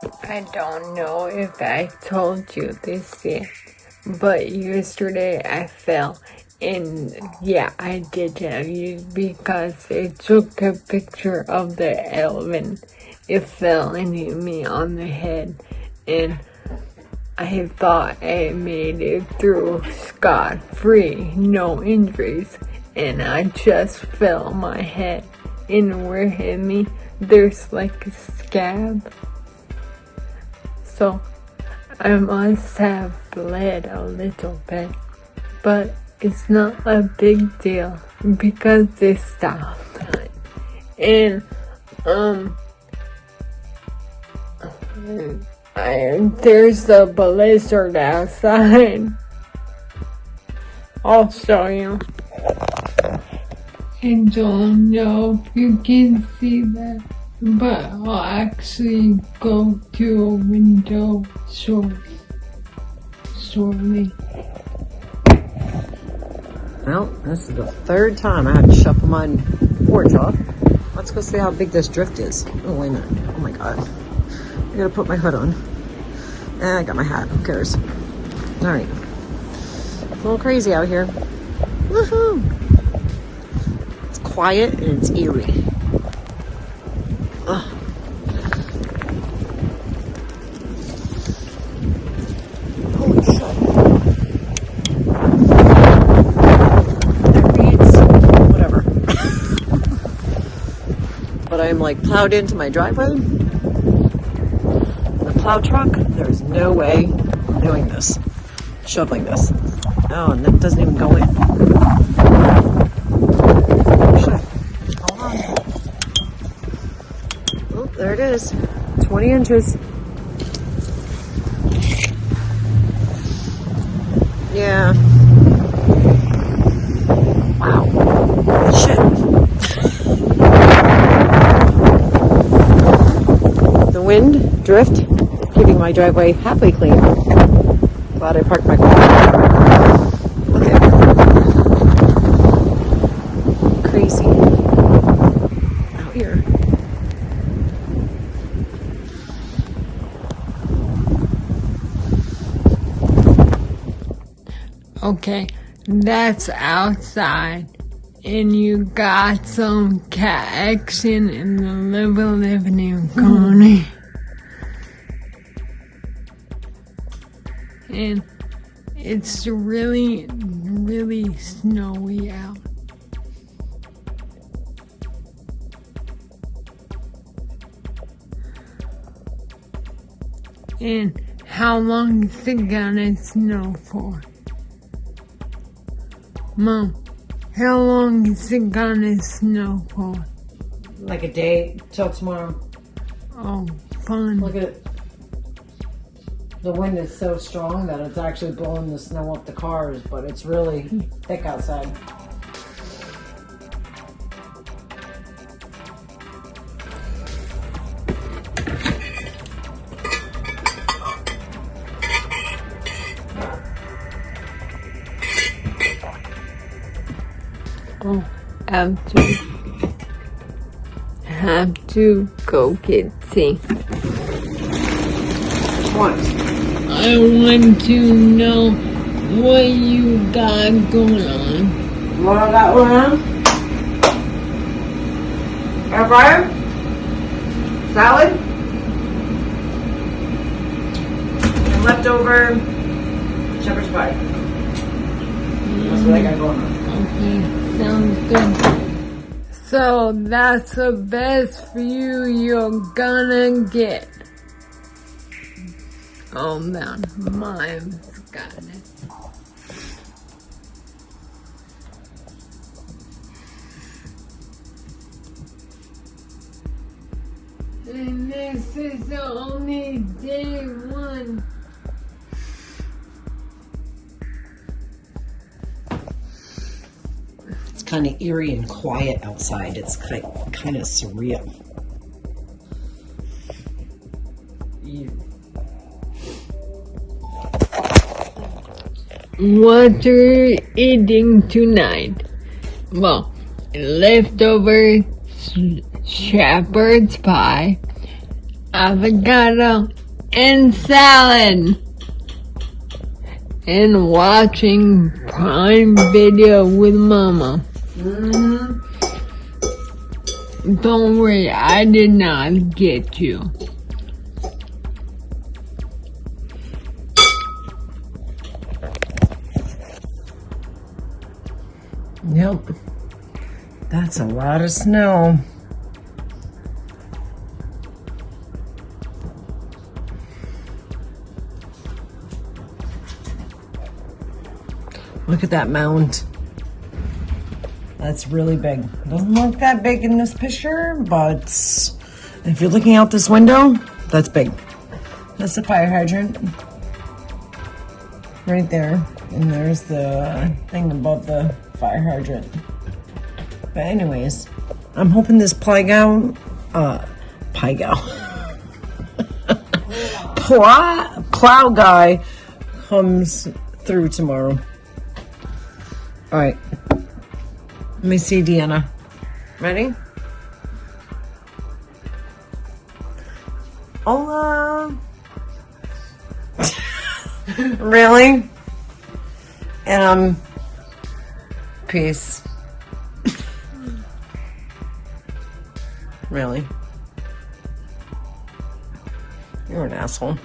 I don't know if I told you this yet, but yesterday I fell. And yeah, I did tell you because I took a picture of the elephant. It fell and hit me on the head. And I thought I made it through scot-free, no injuries. And I just fell on my head. And where it hit me, there's like a scab. So I must have bled a little bit, but it's not a big deal because they stopped. And there's a blizzard outside. I'll show you. I don't know if you can see that, but I'll actually go to a window shortly. Well, this is the third time I had to shuffle my porch off. Let's go see how big this drift is. Oh, wait a minute. Oh my God. I gotta put my hood on. I got my hat. Who cares? All right. It's a little crazy out here. Woohoo! It's quiet and it's eerie. Ugh. Holy shit. Whatever. But I'm like plowed into my driveway. The plow truck, there's no way I'm doing this. Shoveling this. Oh, and it doesn't even go in. Hold on. Oh, there it is. 20 inches. Yeah. Wow. Shit. The wind, drift, is keeping my driveway halfway clean. Glad I parked my car. Okay. Crazy. Out here. Okay, that's outside. And you got some cat action in the living corner. And it's really, really snowy out. And how long is it gonna snow for? Mom, how long is it gonna snow for? Like a day till tomorrow. Oh, fun. Look at it. The wind is so strong that it's actually blowing the snow up the cars, but it's really thick outside. Oh, have to go get tea. What? I want to know what you got going on. What I got going on? Air fryer? Salad? And leftover shepherd's pie. That's what I got going on. Okay, sounds good. So that's the best view you're gonna get. Oh man, mine's got it. And this is only day one. It's kind of eerie and quiet outside. It's kind of surreal. What are you eating tonight? Well, leftover shepherd's pie, avocado, and salad. And watching Prime Video with Mama. Don't worry, I did not get you. Yep. That's a lot of snow. Look at that mound. That's really big. Doesn't look that big in this picture, but if you're looking out this window, that's big. That's the fire hydrant. Right there. And there's the thing above the fire hydrant. But anyways, I'm hoping this plow guy comes through tomorrow. All right. Let me see Deanna. Ready? Hola. Really? And peace. Really? You're an asshole.